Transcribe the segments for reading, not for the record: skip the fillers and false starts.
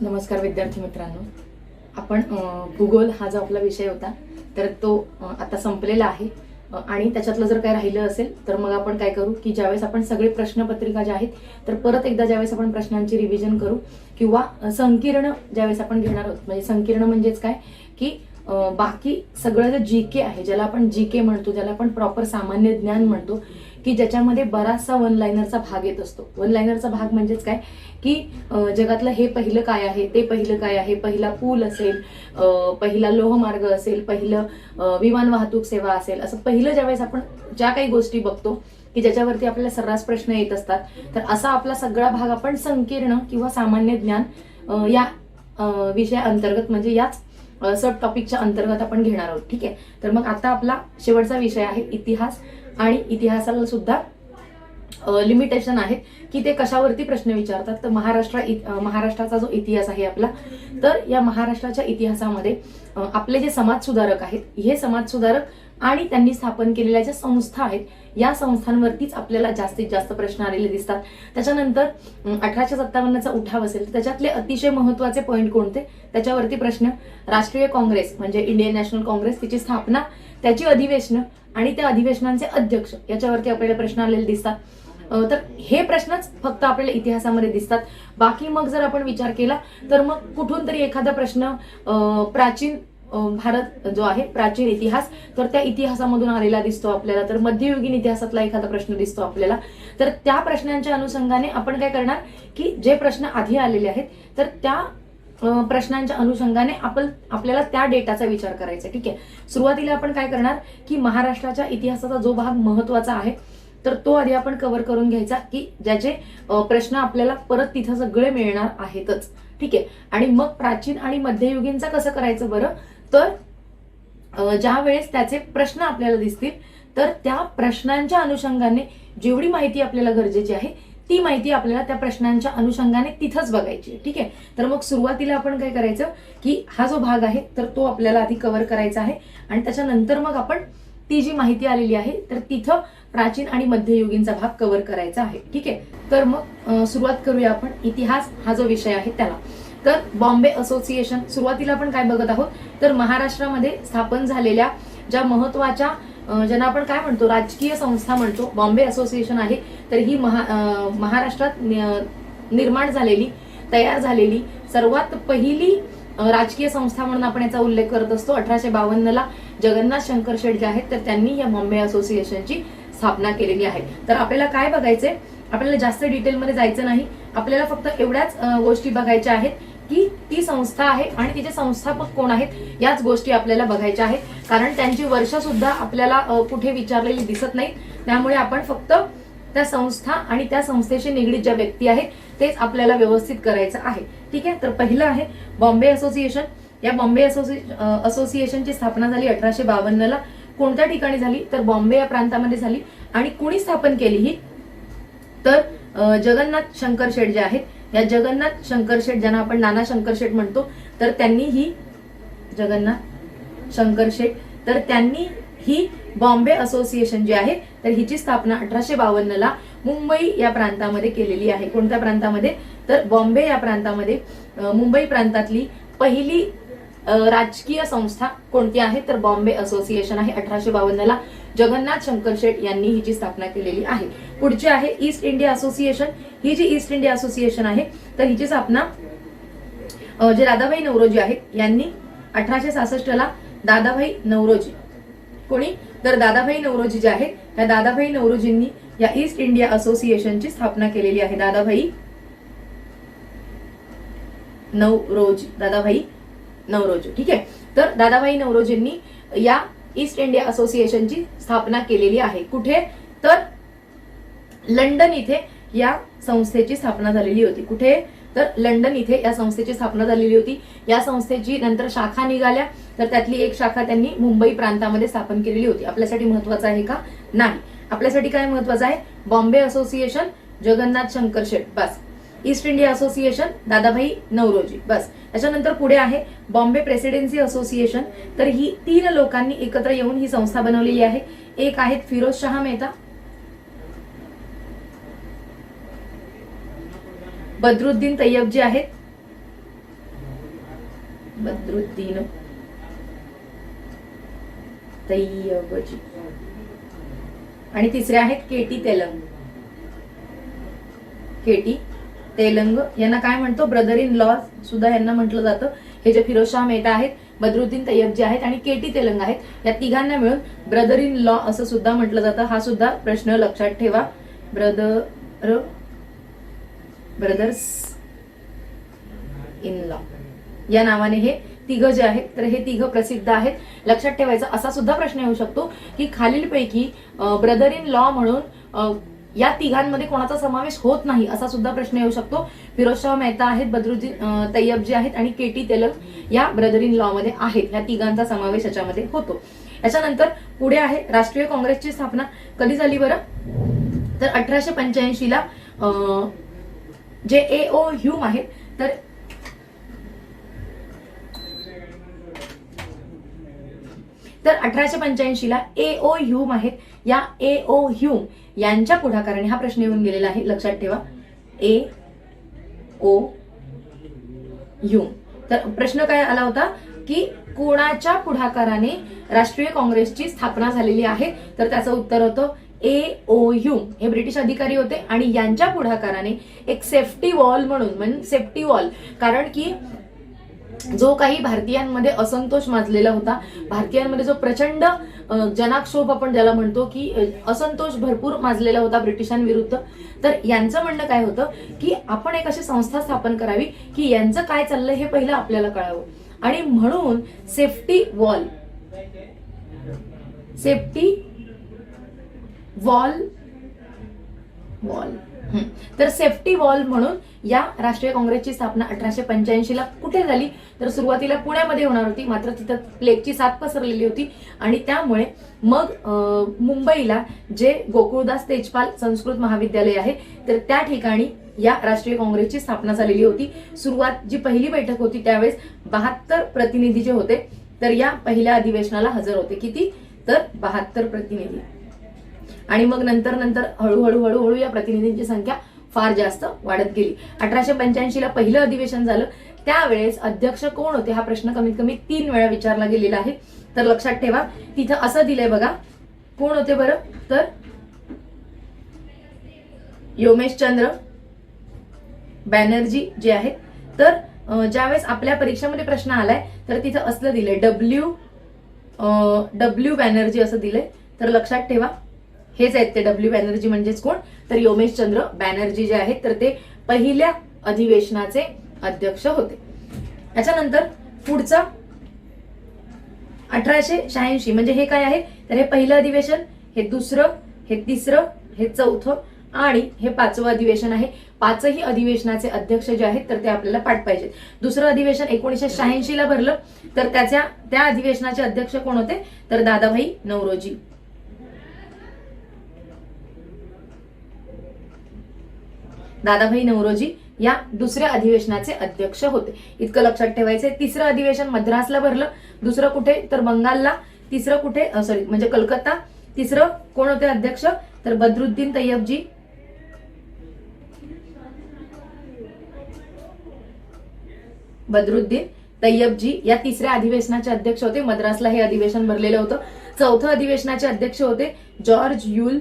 नमस्कार विद्यार्थी मित्रांनो, आपण भूगोल हा जो आपला विषय होता तर तो आता संपलेला आहे आणि त्याच्यातलं जर काय राहिलं असेल तर मग आपण काय करू की ज्यावेळेस आपण सगळे प्रश्नपत्रिका ज्या आहेत तर परत एकदा ज्यावेळेस आपण प्रश्नांची रिव्हिजन करू किंवा संकीर्ण ज्यावेळेस आपण घेणार आहोत, म्हणजे संकीर्ण म्हणजेच काय की बाकी सगळं जे जीके आहे, ज्याला आपण जीके म्हणतो, ज्याला आपण प्रॉपर सामान्य ज्ञान म्हणतो, की ज्याच्यामध्ये बराचसा वन लाइनरचा भाग येत असतो. वन लाइनरचा भाग म्हणजेच काय की जगातलं हे पहिलं काय आहे, ते पहिलं काय आहे, पहिला पूल असेल, पहिला लोहमार्ग असेल, पहिलं विमान वाहतूक सेवा असेल, असं पहिलं ज्यावेळेस आपण ज्या काही गोष्टी बघतो की ज्याच्यावरती आपल्याला सर्रास प्रश्न येत असतात, तर असा आपला सगळा भाग आपण संकीर्ण किंवा सामान्य ज्ञान या विषया अंतर्गत म्हणजे याच सब टॉपिकच्या अंतर्गत आपण घेणार आहोत. ठीक आहे, तर मग आता आपला शेवटचा विषय आहे इतिहास, आणि इतिहासाला सुद्धा लिमिटेशन आहेत की ते कशावरती प्रश्न विचारतात. तर महाराष्ट्राचा जो इतिहास आहे आपला, तर या महाराष्ट्राच्या इतिहासामध्ये आपले जे समाजसुधारक आहेत, हे समाजसुधारक आणि त्यांनी स्थापन केलेल्या ज्या संस्था आहेत, या संस्थांवरतीच आपल्याला जास्तीत जास्त प्रश्न आलेले दिसतात. त्याच्यानंतर 1857चा उठाव असेल तर त्याच्यातले अतिशय महत्वाचे पॉईंट कोणते, त्याच्यावरती प्रश्न. राष्ट्रीय काँग्रेस म्हणजे इंडियन नॅशनल काँग्रेस, तिची स्थापना, त्याची अधिवेशनं आणि त्या अधिवेशनांचे अध्यक्ष, याच्यावरती आपल्याला प्रश्न आलेले दिसतात. तर हे प्रश्नच फक्त आपल्याला इतिहासामध्ये दिसतात. बाकी मग जर आपण विचार केला तर मग कुठून तरी एखादा प्रश्न प्राचीन भारत जो आहे, प्राचीन इतिहास, तर त्या इतिहासामधून आलेला दिसतो आपल्याला. तर मध्ययुगीन इतिहासातला एखादा प्रश्न दिसतो आपल्याला. तर त्या प्रश्नांच्या अनुषंगाने आपण काय करणार की जे प्रश्न आधी आलेले आहेत तर त्या प्रश्नांच्या अनुषंगाने आपल्याला त्या डेटाचा विचार करायचा. ठीक आहे, सुरुवातीला आपण काय करणार की महाराष्ट्राच्या इतिहासाचा जो भाग महत्वाचा आहे तर तो आधी आपण कव्हर करून घ्यायचा, की ज्याचे प्रश्न आपल्याला परत तिथं सगळे मिळणार आहेतच. ठीक आहे, आणि मग प्राचीन आणि मध्ययुगीनचा कसं करायचं बरं, तर ज्या वेळेस त्याचे प्रश्न आपल्याला दिसतील तर त्या प्रश्नांच्या अनुषंगाने जेवढी माहिती आपल्याला गरजेची आहे ती माहिती आपल्याला त्या प्रश्नांच्या अनुषंगाने तिथंच बघायची. ठीक आहे, तर मग सुरुवातीला आपण काय करायचं की हा जो भाग आहे तर तो आपल्याला आधी कव्हर करायचा आहे आणि त्याच्यानंतर मग आपण ती जी माहिती आलेली आहे तर तिथं प्राचीन आणि मध्ययुगीनचा भाग कव्हर करायचा आहे. ठीक आहे, तर मग सुरुवात करूया आपण इतिहास हा जो विषय आहे त्याला. तर बॉम्बे असोसिएशन, सुरुवातीला आपण काय बघत आहोत तर महाराष्ट्रामध्ये स्थापन झालेल्या ज्या महत्वाच्या ज्यांना आपण काय म्हणतो राजकीय संस्था म्हणतो, बॉम्बे असोसिएशन आहे. तर ही महाराष्ट्रात निर्माण झालेली, तयार झालेली सर्वात पहिली राजकीय संस्था म्हणून आपण याचा उल्लेख करत असतो. 1852ला जगन्नाथ शंकर शेठ जे आहेत तर त्यांनी या बॉम्बे असोसिएशनची स्थापना केलेली आहे. तर आपल्याला काय बघायचंय, आपल्याला जास्त डिटेलमध्ये जायचं नाही, आपल्याला फक्त एवढ्याच गोष्टी बघायच्या आहेत की ती संस्था आहे आणि तिचे संस्थापक कोण आहेत, याच गोष्टी आपल्याला बघायच्या आहेत. कारण त्यांची वर्ष सुद्धा आपल्याला कुठे विचारलेली दिसत नाहीत, त्यामुळे आपण फक्त त्या संस्था आणि त्या संस्थेशी निगडीत ज्या व्यक्ती आहेत तेच आपल्याला व्यवस्थित करायचं आहे. ठीक आहे, तर पहिलं आहे बॉम्बे असोसिएशन. या बॉम्बे असोसिएशनची स्थापना झाली 1852ला. कोणत्या ठिकाणी झाली तर बॉम्बे या प्रांतामध्ये झाली. आणि कुणी स्थापन केली ही तर जगन्नाथ शंकर शेठ जे आहेत, या जगन्नाथ शंकर शेठ ज्यांना आपण नाना शंकर शेठ म्हणतो, तर त्यांनी ही जगन्नाथ शंकर शेठ तर त्यांनी ही बॉम्बे असोसिएशन जी आहे तर हिची स्थापना 1852ला मुंबई या प्रांतामध्ये केलेली आहे. कोणत्या प्रांतामध्ये तर बॉम्बे या प्रांतामध्ये, मुंबई प्रांतातली पहिली राजकीय संस्था कोणती आहे तर बॉम्बे असोसिएशन आहे. 1852ला जगन्नाथ शंकर शेठ यांनी हिची स्थापना केलेली आहे. पुढची आहे ईस्ट इंडिया असोसिएशन. ही जी ईस्ट इंडिया असोसिएशन आहे तर हिची स्थापना जे दादाभाई नौरोजी आहेत यांनी 1866ला दादाभाई नौरोजी, कोणी तर दादाभाई नौरोजी जे आहेत, त्या दादाभाई नौरोजींनी या ईस्ट इंडिया असोसिएशनची स्थापना केलेली आहे. दादाभाई नौरोजी. ठीक आहे, तर दादाभाई नौरोजींनी या ईस्ट इंडिया असोसिएशनची स्थापना केलेली आहे. कुठे तर लंडन इथे या संस्थेची स्थापना झालेली होती. कुठे तर लंडन इथे या संस्थेची स्थापना झालेली होती. या संस्थेची नंतर शाखा निघाल्या तर त्यातली एक शाखा त्यांनी मुंबई प्रांतामध्ये स्थापन केलेली होती. आपल्यासाठी महत्वाचं आहे का नाही, आपल्यासाठी काय महत्वाचं आहे, बॉम्बे असोसिएशन जगन्नाथ शंकर शेठ बस, east India association Dadabhai Naoroji बस. त्याच्यानंतर पुढे आहे बॉम्बे प्रेसिडेन्सी असोसिएशन. तर ही 3 लोकांनी एकत्र येऊन ही संस्था बनवलेली आहे. एक आहेत फिरोज शाह मेहता, बद्रुद्दीन तय्यब जे आहेत, बद्रुद्दीन तय्यबजी आणि तिसरे आहेत केटी तेलंग. केटी तेलंग यांना काय म्हणतो, ब्रदर इन लॉ सुद्धा यांना म्हटलं जातं. हे जे फिरोजशाह मेहता आहेत, बद्रुद्दीन तय्यबजी आहेत आणि केटी तेलंग आहेत, या तिघांना मिळून ब्रदर इन लॉ असं सुद्धा म्हटलं जातं. हा सुद्धा प्रश्न लक्षात ठेवा. ब्रदर्स इन लॉ या नावाने हे तिघ जे आहेत, तर हे तिघ प्रसिद्ध आहेत. लक्षात ठेवायचा असा सुद्धा प्रश्न येऊ शकतो की खालीलपैकी ब्रदर इन लॉ म्हणून या तिघांमध्ये कोणाचा समावेश होत नाही असा सुद्धा प्रश्न येऊ शकतो. फिरोजशाह मेहता आहेत, बद्रुद्दीन तय्यबजी आहेत आणि केटी तेलंग या ब्रदर इन लॉ मध्ये आहेत. या तिघांचा समावेश याच्यामध्ये होतो. याच्यानंतर पुढे आहे राष्ट्रीय काँग्रेसची स्थापना कधी झाली बरं, तर 1885 ला जे A.O. ह्यूम आहेत, तर तर 1885 ला A.O. ह्यूम आहेत. या A.O. ह्यूम यांच्या पुढाकाराने हा प्रश्न येऊन गेलेला आहे. लक्षात ठेवा A.O. ह्यूम. तर प्रश्न काय आला होता की कोणाच्या पुढाकाराने राष्ट्रीय काँग्रेसची स्थापना झालेली आहे, तर त्याचं उत्तर होतं A.O. ह्यूम. हे ब्रिटिश अधिकारी होते आणि यांच्या पुढाकाराने एक सेफ्टी वॉल म्हणून सेफ्टी वॉल, कारण की जो काही भारतीयांमध्ये असंतोष माजलेला होता, भारतीयांमध्ये जो प्रचंड जनाक्षोभ आपण ज्याला म्हणतो की असंतोष भरपूर माजलेला होता ब्रिटिशांविरुद्ध, तर यांचं म्हणणं काय होतं की आपण एक अशी संस्था स्थापन करावी की यांचं काय चाललंय हे पहिलं आपल्याला कळावं, आणि म्हणून सेफ्टी वॉल तर सेफ्टी वॉल म्हणून या राष्ट्रीय काँग्रेसची स्थापना 1885 ला कुठे झाली, तर सुरुवातीला पुण्यामध्ये होणार होती, मात्र तिथं प्लेगची साथ पसरलेली होती आणि त्यामुळे मग मुंबईला जे गोकुळदास तेजपाल संस्कृत महाविद्यालय आहे, तर त्या ठिकाणी या राष्ट्रीय काँग्रेसची स्थापना झालेली होती. सुरुवात जी पहिली बैठक होती त्यावेळेस 72 प्रतिनिधी जे होते, तर या पहिल्या अधिवेशनाला हजर होते. किती, तर 72 प्रतिनिधी. आणि मग नंतर हळूहळू या प्रतिनिधींची संख्या फार जास्त वाढत गेली. 1885 ला पहिलं अधिवेशन झालं. त्यावेळेस अध्यक्ष कोण होते हा प्रश्न कमीत कमी 3 वेळा विचारला गेलेला आहे. तर लक्षात ठेवा, तिथं असं दिलंय बघा, कोण होते बरं, तर योमेशचंद्र बॅनर्जी जे आहेत. तर ज्यावेळेस आपल्या परीक्षेमध्ये प्रश्न आलाय तर तिथं असलं दिलंय डब्ल्यू बॅनर्जी असं दिलंय. तर लक्षात ठेवा, हेच आहेत ते डब्ल्यू बॅनर्जी म्हणजेच कोण, तर योमेशचंद्र बॅनर्जी जे आहेत, तर ते पहिल्या अधिवेशनाचे अध्यक्ष होते. याच्यानंतर पुढचं 1886 म्हणजे हे काय आहे, तर हे पहिलं अधिवेशन, हे दुसरं, हे तिसरं, हे चौथं आणि हे 5वं अधिवेशन आहे. 5ही अधिवेशनाचे अध्यक्ष जे आहेत तर ते आपल्याला पाठ पाहिजेत. दुसरं अधिवेशन 1986 ला भरलं, तर त्या अधिवेशनाचे अध्यक्ष कोण होते, तर दादाभाई नौरोजी. दादाभाई नौरोजी या दुसऱ्या अधिवेशनाचे अध्यक्ष होते. इतकं लक्षात ठेवायचंय. तिसरं अधिवेशन मद्रासला भरलं, दुसरं कुठे, तर बंगालला, तिसरं कुठे, म्हणजे कलकत्ता. तिसरं कोण होते अध्यक्ष, तर बद्रुद्दीन तय्यबजी. बद्रुद्दीन तय्यबजी या तिसऱ्या अधिवेशनाचे अध्यक्ष होते. मद्रासला हे अधिवेशन भरलेलं होतं. चौथं अधिवेशनाचे अध्यक्ष होते जॉर्ज यूल.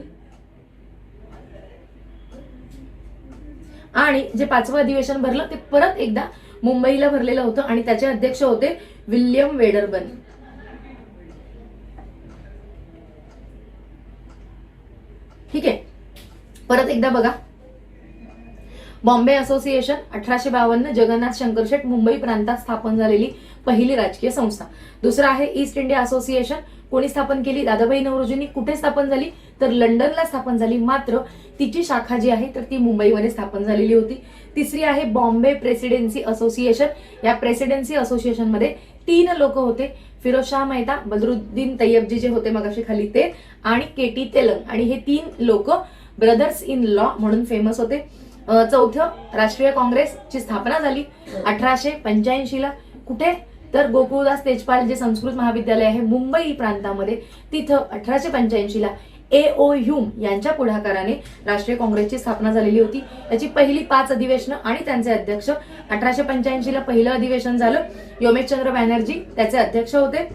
आणि जे 5वं अधिवेशन भरलं ते परत एकदा मुंबईला भरलेलं होतं आणि त्याचे अध्यक्ष होते विल्यम वेडरबर्न. ठीक आहे, परत एकदा बघा. बॉम्बे असोसिएशन 1852 जगन्नाथ शंकरशेठ मुंबई प्रांतात स्थापन झालेली पहिली राजकीय संस्था. दुसरं आहे ईस्ट इंडिया असोसिएशन, कोणी स्थापन केली, दादाभाई नौरोजींनी. कुठे स्थापन झाली, तर लंडनला स्थापन झाली, मात्र तिची शाखा जी आहे तर ती मुंबईमध्ये स्थापन झालेली होती. तिसरी आहे बॉम्बे प्रेसिडेन्सी असोसिएशन. या प्रेसिडेन्सी असोसिएशन मध्ये 3 लोक होते, फिरोजशाह मेहता, बद्रुद्दीन तय्यबजी जे होते मगाशी खाली ते, आणि केटी तेलंग. आणि हे 3 लोक ब्रदर्स इन लॉ म्हणून फेमस होते. चौथं राष्ट्रीय काँग्रेसची स्थापना झाली 1885 ला. कुठे, तर गोकुळदास तेजपाल जे संस्कृत महाविद्यालय आहे मुंबई प्रांतामध्ये, तिथं 1885 ला A.O. ह्यूम यांच्या पुढाकाराने राष्ट्रीय काँग्रेसची स्थापना झालेली होती. त्याची पहिली 5 अधिवेशनं आणि त्यांचे अध्यक्ष 1885 ला पहिलं अधिवेशन झालं. योमेशचंद्र बॅनर्जी त्याचे अध्यक्ष होते.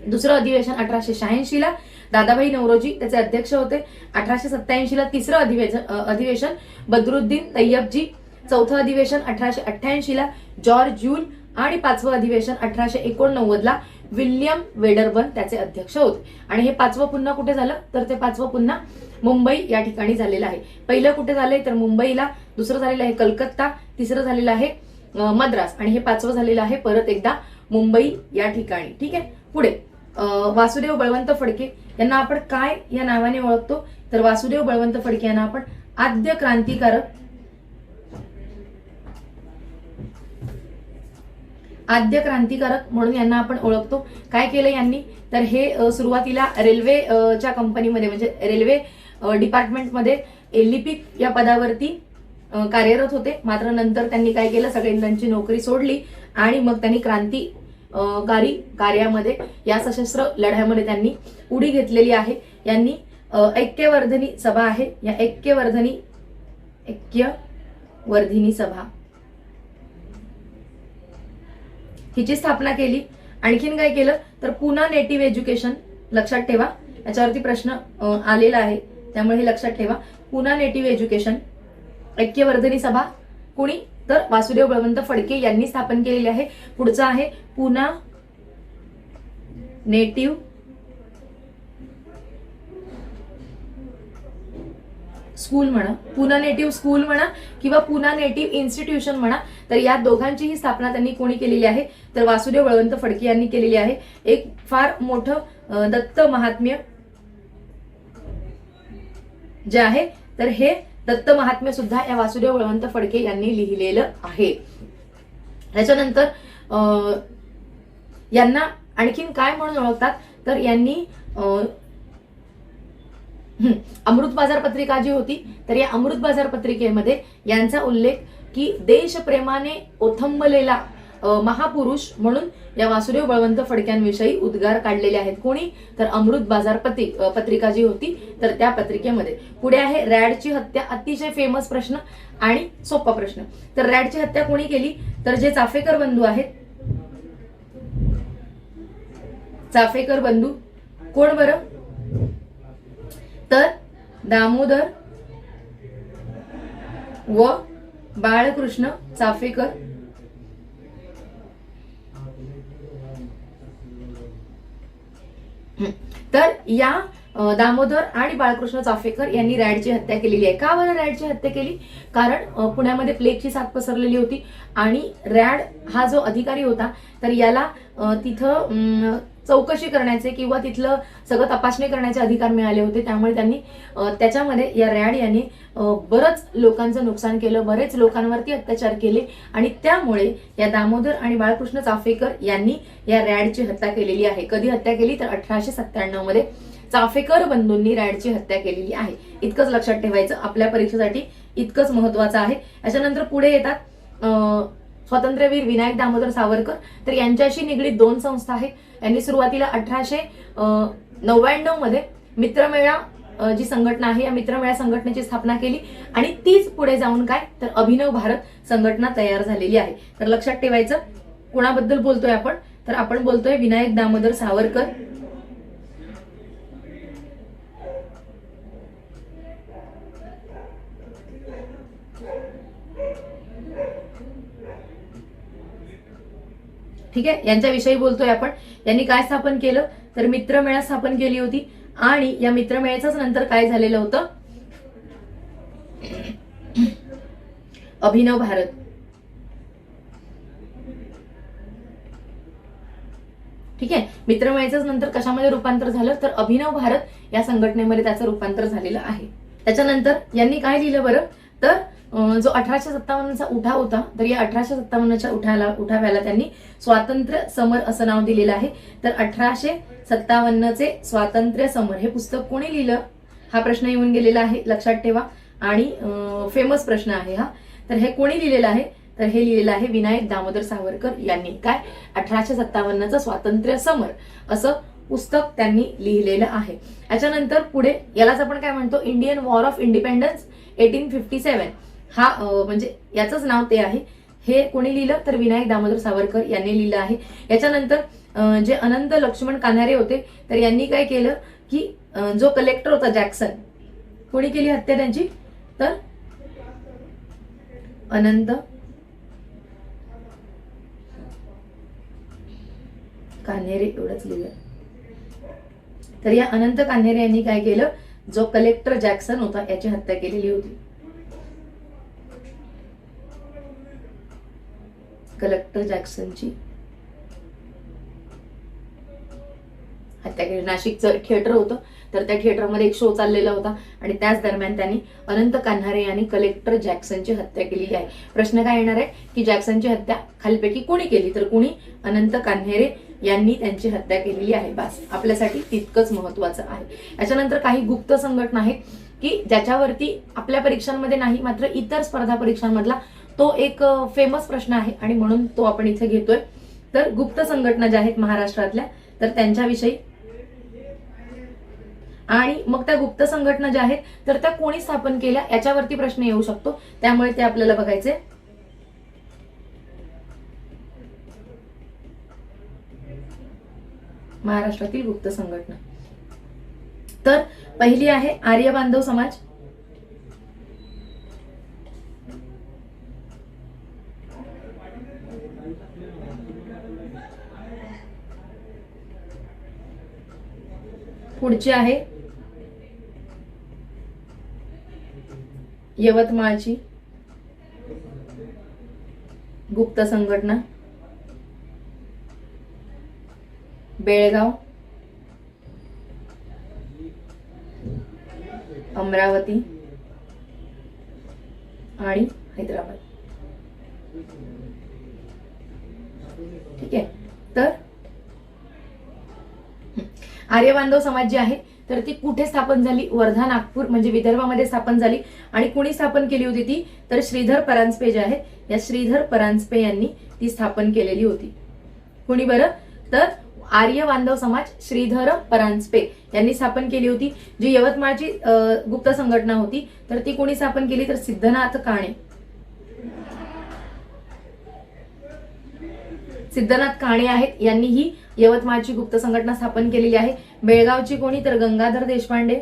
दुसरं अधिवेशन 1886 ला दादाभाई नौरोजी त्याचे अध्यक्ष होते. 1887 ला तिसरं अधिवेशन बदरुद्दीन तय्यबजी. चौथं अधिवेशन 1888 ला जॉर्ज यूल आणि 5वं अधिवेशन 1889 ला विल्यम वेडरबर्न त्याचे अध्यक्ष होते. आणि हे 5वं पुन्हा कुठे झालं तर ते 5वं पुन्हा मुंबई या ठिकाणी झालेलं आहे. पहिलं कुठे झालंय तर मुंबईला, दुसरं झालेलं आहे कलकत्ता, तिसरं झालेलं आहे मद्रास आणि हे 5वं झालेलं आहे परत एकदा मुंबई या ठिकाणी. ठीक आहे. पुढे वासुदेव बळवंत फडके यांना आपण काय या नावाने ओळखतो तर वासुदेव बळवंत फडके यांना आपण आद्य क्रांतिकारक म्हणून यांना आपण ओळखतो. काय केलं यांनी तर हे सुरुवातीला रेल्वेच्या कंपनीमध्ये म्हणजे रेल्वे डिपार्टमेंटमध्ये लिपिक या पदावरती कार्यरत होते. मात्र नंतर त्यांनी काय केलं सगळ्यांची नोकरी सोडली आणि मग त्यांनी क्रांतिकारी कार्यामध्ये या सशस्त्र लढ्यामध्ये त्यांनी उडी घेतलेली आहे. यांनी ऐक्यवर्धिनी सभा आहे या ऐक्यवर्धिनी सभा हिची स्थापना केली. आणखीन काय केलं तर पुना नेटिव्ह एज्युकेशन लक्षात ठेवा, याच्यावरती प्रश्न आलेला आहे त्यामुळे हे लक्षात ठेवा. पुना नेटिव्ह एज्युकेशन ऐक्यवर्धिनी सभा कुणी तर वासुदेव बळवंत फडके यांनी स्थापन केलेली आहे. पुढचा आहे पुना नेटिव्ह स्कूल म्हणा, पुना नेटिव्ह स्कूल म्हणा किंवा पुना नेटिव्ह इन्स्टिट्यूशन म्हणा. तर या दोघांचीही स्थापना त्यांनी कोणी केलेली आहे तर वासुदेव बळवंत फडके यांनी केलेली आहे. एक फार मोठं दत्त महात्म्य जे आहे तर हे दत्त महात्म्य सुद्धा या वासुदेव बळवंत फडके यांनी लिहिलेलं आहे. त्याच्यानंतर यांना आणखीन काय म्हणून ओळखतात तर यांनी अमृत बाजार पत्रिका जी होती तर या अमृत बाजार पत्रिकेमध्ये यांचा उल्लेख की देशप्रेमाने ओथंबलेला महापुरुष म्हणून या वासुदेव बळवंत फडक्यांविषयी उद्गार काढलेले आहेत. कोणी तर अमृत बाजार पत्रिका जी होती तर त्या पत्रिकेमध्ये. पुढे आहे रॅडची हत्या, अतिशय फेमस प्रश्न आणि सोपा प्रश्न. तर रॅडची हत्या कोणी केली तर जे चाफेकर बंधू आहेत, चाफेकर बंधू कोण बरं तर दामोदर व बाळकृष्ण चाफेकर. तर या दामोदर आणि बाळकृष्ण चाफेकर यांनी रॅडची हत्या केलेली आहे. का बरं रॅडची हत्या केली? कारण पुण्यामध्ये प्लेगची साथ पसरलेली होती आणि रॅड हा जो अधिकारी होता तर याला तिथं चौकशी करण्याचे किंवा तिथलं सगळं तपासणी करण्याचे अधिकार मिळाले होते. त्यामुळे त्यांनी त्याच्यामध्ये या रॅड यांनी बरंच लोकांचं नुकसान केलं, बरेच लोकांवरती अत्याचार केले आणि त्यामुळे या दामोदर आणि बाळकृष्ण चाफेकर यांनी या रॅडची हत्या केलेली आहे. कधी हत्या केली तर 1897 मध्ये चाफेकर बंधूंनी रॅडची हत्या केलेली आहे. इतकंच लक्षात ठेवायचं, आपल्या परीक्षेसाठी इतकंच महत्वाचं आहे. याच्यानंतर पुढे येतात स्वातंत्र्यवीर विनायक दामोदर सावरकर. तर यांच्याशी निगडीत 2 संस्था आहेत. यांनी सुरुवातीला 1899 मध्ये मित्रमेळा जी संघटना आहे या मित्रमेळा संघटनेची स्थापना केली आणि तीच पुढे जाऊन काय तर अभिनव भारत संघटना तयार झालेली आहे. तर लक्षात ठेवायचं कोणाबद्दल बोलतोय आपण तर आपण बोलतोय विनायक दामोदर सावरकर. ठीक आहे, यांच्याविषयी बोलतोय आपण. यांनी काय स्थापन केलं तर मित्रमेळा स्थापन केली होती आणि या मित्रमेळ्याच नंतर काय झालेलं होतं अभिनव भारत. ठीक आहे, मित्रमेळ्याच नंतर कशामध्ये रूपांतर झालं तर अभिनव भारत या संघटनेमध्ये त्याचं रूपांतर झालेलं आहे. त्याच्यानंतर यांनी काय लिहिलं बरं तर जो 1857चा उठाव होता तर या 1857च्या उठाव्याला त्यांनी स्वातंत्र्य समर असं नाव दिलेलं आहे. तर 1857चे स्वातंत्र्य समर हे पुस्तक कोणी लिहिलं हा प्रश्न येऊन गेलेला आहे, लक्षात ठेवा. आणि फेमस प्रश्न आहे हा. तर हे कोणी लिहिलेलं आहे तर हे लिहिलेलं आहे विनायक दामोदर सावरकर यांनी. काय 1857चं स्वातंत्र्य समर असं पुस्तक त्यांनी लिहिलेलं आहे. याच्यानंतर पुढे यालाच आपण काय म्हणतो, इंडियन वॉर ऑफ इंडिपेंडन्स 1857, हा म्हणजे याचंच नाव ते आहे. हे कोणी लिहिलं तर विनायक दामोदर सावरकर यांनी लिहिलं आहे. याच्यानंतर जे अनंत लक्ष्मण कान्हारे होते तर यांनी काय केलं की जो कलेक्टर होता जॅक्सन, कोणी केली हत्या त्यांची, तर अनंत कान्हेरे एवढंच लिहिलं. तर या अनंत कान्हेरे यांनी काय केलं, जो कलेक्टर जॅक्सन होता याची हत्या केलेली होती. कलेक्टर जॅक्सनची हत्या केली. नाशिकचं थिएटर होतं तर त्या थिएटरमध्ये एक शो चाललेला होता आणि त्याच दरम्यान त्यांनी अनंत कान्हारे यांनी कलेक्टर जॅक्सनची हत्या केलेली आहे. प्रश्न काय येणार आहे की जॅक्सनची हत्या खालीलपैकी कोणी केली, तर कोणी, अनंत कान्हेरे यांनी त्यांची हत्या केलेली आहे. बस आपल्यासाठी तितकंच महत्वाचं आहे. याच्यानंतर काही गुप्त संघटना आहेत की ज्याच्यावरती आपल्या परीक्षांमध्ये नाही मात्र इतर स्पर्धा परीक्षांमधला तो एक फेमस प्रश्न आहे आणि म्हणून तो आपण इथे घेतोय. तर गुप्त संघटना ज्या आहेत महाराष्ट्रातल्या तर त्यांच्याविषयी, आणि मग त्या गुप्त संघटना ज्या आहेत तर त्या कोणी स्थापन केल्या याच्यावरती प्रश्न येऊ शकतो, त्यामुळे ते आपल्याला बघायचे. महाराष्ट्रातील गुप्त संघटना, तर पहिली आहे आर्य बांधव समाज. पुढची आहे यवतमाळची गुप्त संघटना, बेळगाव, अमरावती आणि हैदराबाद. ठीक आहे. तर आर्य बांधव समाज जी आहे तर ती कुठे स्थापन झाली, वर्धा, नागपूर म्हणजे विदर्भामध्ये स्थापन झाली. आणि कोणी स्थापन केली होती ती, तर श्रीधर परांजपे जे आहेत या श्रीधर परांजपे यांनी ती स्थापन केलेली होती. कोणी बरं, तर आर्य बांधव समाज श्रीधर परांजपे यांनी स्थापन केली होती. जी यवतमाळची गुप्त संघटना होती तर ती कोणी स्थापन केली, तर सिद्धनाथ काणे. सिद्धनाथ काणे आहेत यांनी ही यवतमाळची गुप्त संघटना स्थापन केलेली आहे. बेळगावची कोणी, तर गंगाधर देशपांडे.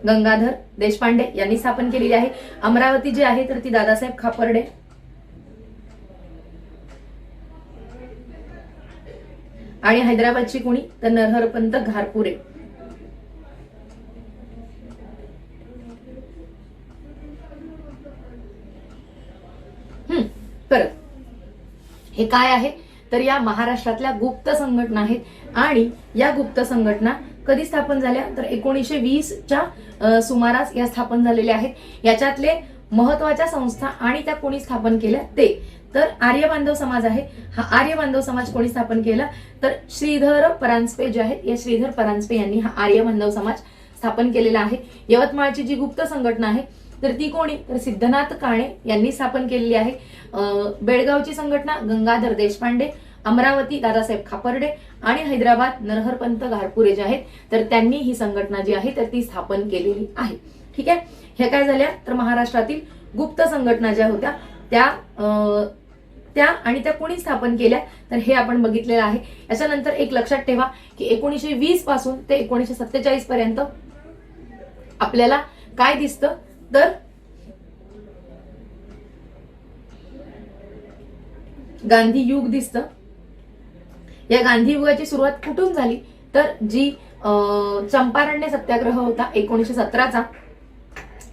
गंगाधर देशपांडे यांनी स्थापन केलेली आहे. अमरावती जी आहे तर ती दादासाहेब खापर्डे. आणि हैदराबादची कोणी, तर नरहरपंत घारपुरे. परत हे काय आहे, तर या महाराष्ट्रातल्या गुप्त संघटना आहेत आणि या गुप्त संघटना कधी स्थापन झाल्या, तर 1920च्या सुमारास या स्थापन झालेल्या आहेत. याच्यातले महत्वाच्या संस्था आणि त्या कोणी स्थापन केल्या ते, तर आर्य बांधव समाज आहे. हा आर्य बांधव समाज कोणी स्थापन केला, तर श्रीधर परांजपे जे आहेत या श्रीधर परांजपे यांनी हा आर्य बांधव समाज स्थापन केलेला आहे. यवतमाळची जी गुप्त संघटना आहे तर ती कोणी, तर सिद्धनाथ काणे यांनी स्थापन केलेली आहे. बेळगावची संघटना गंगाधर देशपांडे, अमरावती दादासाहेब खापर्डे आणि हैदराबाद नरहरपंत घारपुरे जे आहेत तर त्यांनी ही संघटना जी आहे तर ती स्थापन केलेली आहे. ठीक आहे. हे काय झाल्या, तर महाराष्ट्रातील गुप्त संघटना ज्या होत्या त्या आणि त्या कोणी स्थापन केल्या तर हे आपण बघितलेलं आहे. याच्यानंतर एक लक्षात ठेवा की 1920 पासून ते 1947 पर्यंत आपल्याला काय दिसतं, तर गांधी युग दिसतं. या गांधी युगाची सुरुवात कुठून झाली, तर जी चंपारण्य सत्याग्रह होता 1917चा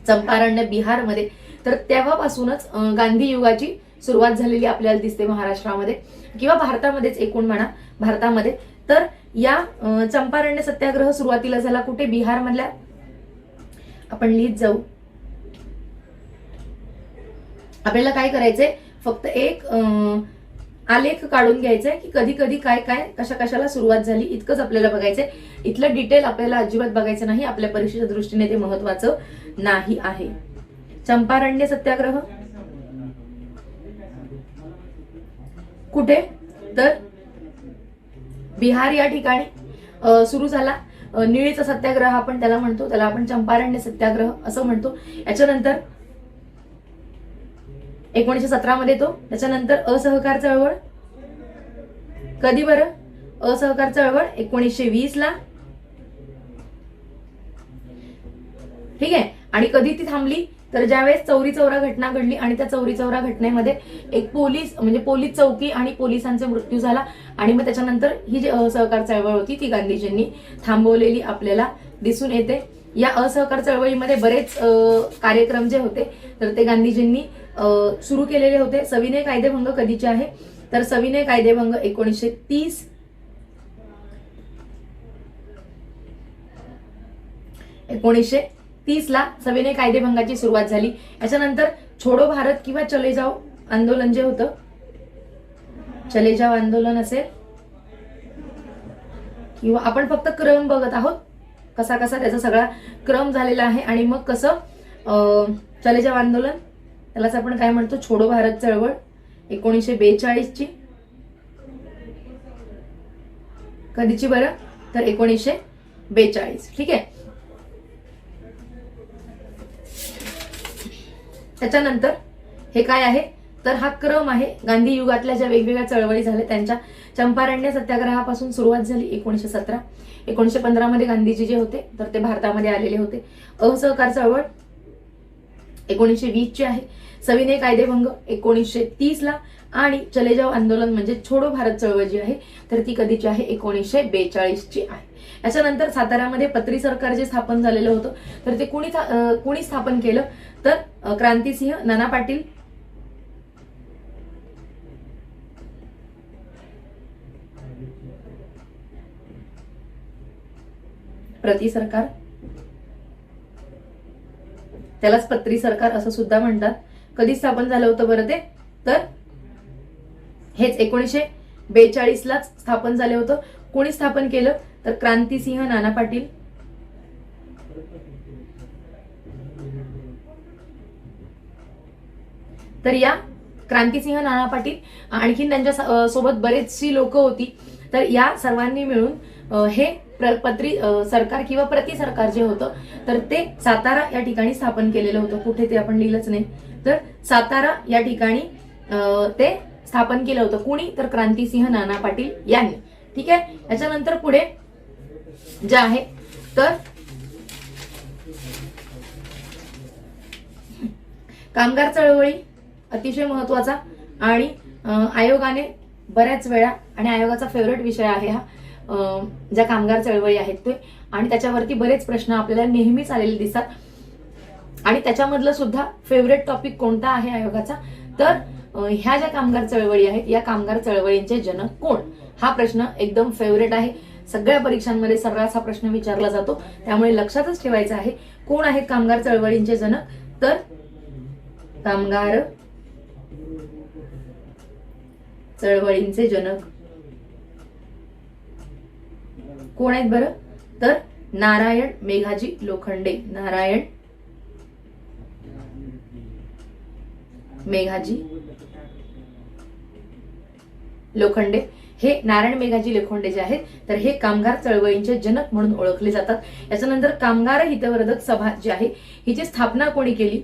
चंपारण्य बिहारमध्ये, तर तेव्हापासूनच गांधी युगाची सुरुवात झालेली आपल्याला दिसते महाराष्ट्रामध्ये किंवा भारतामध्येच, एकूण म्हणा भारतामध्ये. तर या चंपारण्य सत्याग्रह सुरुवातीला झाला कुठे, बिहार मधल्या. आपण लिहित जाऊ. आपल्याला काय करायचंय, फक्त एक आलेख काढून घ्यायचंय की कधी कधी काय काय कशा कशाला सुरुवात झाली, इतकंच आपल्याला बघायचंय. इथलं डिटेल आपल्याला अजिबात बघायचं नाही, आपल्या परीक्षेच्या दृष्टीने ते महत्वाचं नाही आहे. चंपारण्य सत्याग्रह कुठे तर बिहार या ठिकाणी सुरू झाला. निळीचा सत्याग्रह आपण त्याला म्हणतो, त्याला आपण चंपारण्य सत्याग्रह असं म्हणतो. याच्यानंतर 1917 मध्ये तो. त्याच्यानंतर असहकार चळवळ कधी बरं? असहकार चळवळ 1920 ला. ठीक आहे. आणि कधी ती थांबली तर ज्यावेळेस चौरी चौरा घटना घडली आणि त्या चौरी चौरा घटनेमध्ये एक पोलीस चौकी आणि पोलिसांचा मृत्यू झाला. आणि मग त्याच्यानंतर ही जी असहकार चळवळ होती ती गांधीजींनी थांबवलेली आपल्याला दिसून येते. या असहकार चळवळीमध्ये बरेच कार्यक्रम जे होते तर ते गांधीजींनी सुरू केलेले होते. सविनय कायदेभंग कधीचे आहे तर सविनय कायदेभंग 1930. ला सविनय कायदेभंगाची सुरुवात झाली. याच्यानंतर छोडो भारत किंवा चले जाओ आंदोलन जे होतं, चले जाओ आंदोलन असेल, किंवा आपण फक्त क्रम बघत आहोत कसा कसा त्याचा सगळा क्रम झालेला आहे. आणि मग कसं चले जाओ आंदोलन त्यालाच आपण काय म्हणतो छोडो भारत चळवळ 1942 ची. कधीची बरं तर 1942. ठीक आहे. त्याच्यानंतर हे काय आहे तर हा क्रम आहे. गांधी युगातल्या ज्या वेगवेगळ्या चळवळी झाल्या त्यांच्या चंपारण्य सत्याग्रहापासून सुरुवात झाली 1917. 1915 मध्ये गांधीजी जे होते तर ते भारतामध्ये आलेले होते. असहकार चळवळ 1920 ची आहे. सविनय कायदेभंग 1930 ला. आणि चले जाओ आंदोलन म्हणजे छोडो भारत चळवळ जी आहे तर ती कधीची आहे 1942 ची आहे. याच्यानंतर साताऱ्यामध्ये पत्री सरकार जे स्थापन झालेलं होतं तर ते कुणी स्थापन केलं तर क्रांतिसिंह नाना पाटील. प्रति सरकार त्यालाच पत्री सरकार असं सुद्धा म्हणतात. कधी स्थापन झालं होतं बरं ते तर हेच 1942 लाच स्थापन झाले होतं. कोणी स्थापन केलं तर क्रांतिसिंह नाना पाटील. तर या क्रांतिसिंह नाना पाटील आणखीन त्यांच्या सोबत बरेचशी लोक होती. तर या सर्वांनी मिळून हे पत्री सरकार किंवा प्रति सरकार जे होतं तर ते सातारा या ठिकाणी स्थापन केलेलं होतं. कुठे ते आपण लिहिलंच नाही. तर सातारा या ठिकाणी ते स्थापन केलं होतं. कुणी तर क्रांतिसिंह नाना पाटील यांनी. ठीक आहे. याच्यानंतर पुढे जे आहे तर कामगार चळवळी अतिशय महत्वाचा आणि आयोगाने बऱ्याच वेळा आणि आयोगाचा फेवरेट विषय आहे हा ज्या कामगार चळवळी आहेत ते. आणि त्याच्यावरती बरेच प्रश्न आपल्याला नेहमीच आलेले दिसतात. आणि त्याच्यामधलं सुद्धा फेवरेट टॉपिक कोणता आहे आयोगाचा तर ह्या ज्या कामगार चळवळी आहेत या कामगार चळवळींचे जनक कोण हा प्रश्न एकदम फेवरेट आहे. सगळ्या परीक्षांमध्ये सर्रास हा प्रश्न विचारला जातो. त्यामुळे लक्षातच ठेवायचं आहे कोण आहेत कामगार चळवळींचे जनक तर कामगार चळवळींचे जनक कोण आहेत बरं तर नारायण मेघाजी लोखंडे. नारायण मेघाजी लोखंडे. हे नारायण मेघाजी लोखंडे जे आहेत तर हे कामगार चळवळींचे जनक म्हणून ओळखले जातात. याच्यानंतर कामगार हितवर्धक सभा जी आहे हिची स्थापना कोणी केली.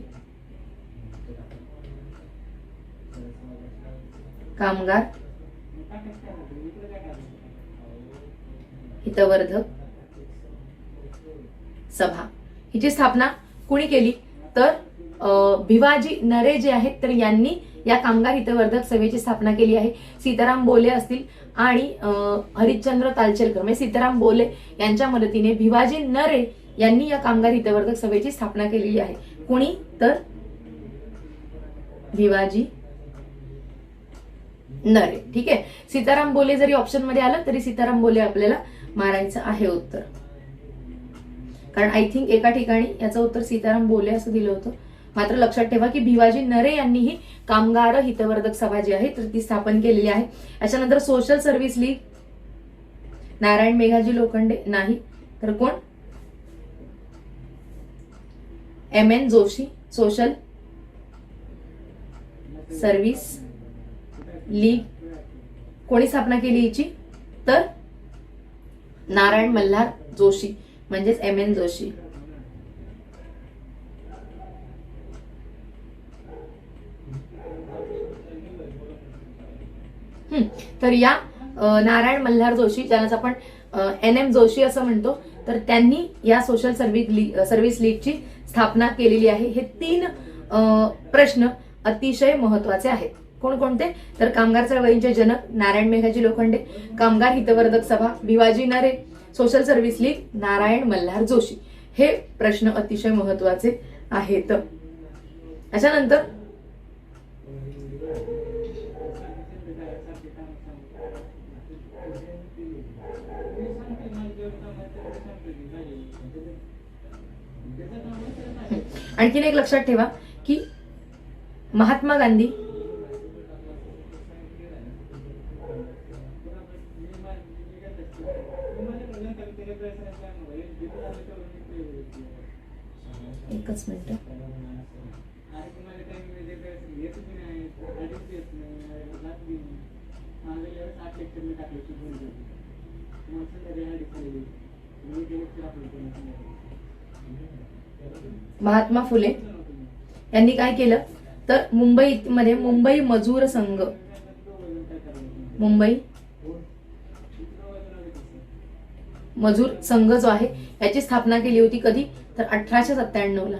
कामगार हितवर्धक सभा हिची स्थापना कुणी केली तर भिवाजी नरे जे आहेत तर यांनी या कामगार हितवर्धक सभेची स्थापना केली आहे. सीताराम बोले असतील आणि हरिश्चंद्र तालचेरकर म्हणजे सीताराम बोले यांच्या मदतीने भिवाजी नरे यांनी या कामगार हितवर्धक सभेची स्थापना केलेली आहे. कुणी तर भिवाजी नरे. ठीक आहे. सीताराम बोले जरी ऑप्शन मध्ये आलं तरी सीताराम बोले आपल्याला मारायचं आहे उत्तर. कारण आय थिंक एका ठिकाणी याचं उत्तर सीताराम बोले असं दिलं होतं. मात्र लक्षात ठेवा की भिवाजी नरे यांनी ही कामगार हितवर्धक सभा जी आहे तर ती स्थापन केलेली आहे. याच्यानंतर social service league Narayan Meghaji Lokhande नाही तर कोण M.N. Joshi. Social service league कोणी स्थापना केली हिची? तर नारायण मल्हार जोशी म्हणजेच M.N. जोशी. तर या नारायण मल्हार जोशी, ज्यांना आपण N.M. जोशी असं म्हणतो, तर त्यांनी या सोशल सर्व्हिस लीगची स्थापना केलेली आहे. हे 3 प्रश्न अतिशय महत्वाचे आहेत. कोणकोणते? तर कामगार चळवळींचे जनक नारायण मेघाजी लोखंडे, कामगार हितवर्धक सभा भिवाजी नरे, social service league Narayan Malhar Joshi. हे प्रश्न अतिशय महत्वाचे आहेत. त्याच्यानंतर आणखीन एक लक्षात ठेवा की महात्मा गांधी एकच मिनिट. महात्मा फुले यांनी काय केलं तर मुंबईमध्ये मुंबई मजूर संघ, मुंबई मजूर संघ जो आहे याची स्थापना केली होती. कधी? तर 1897 ला.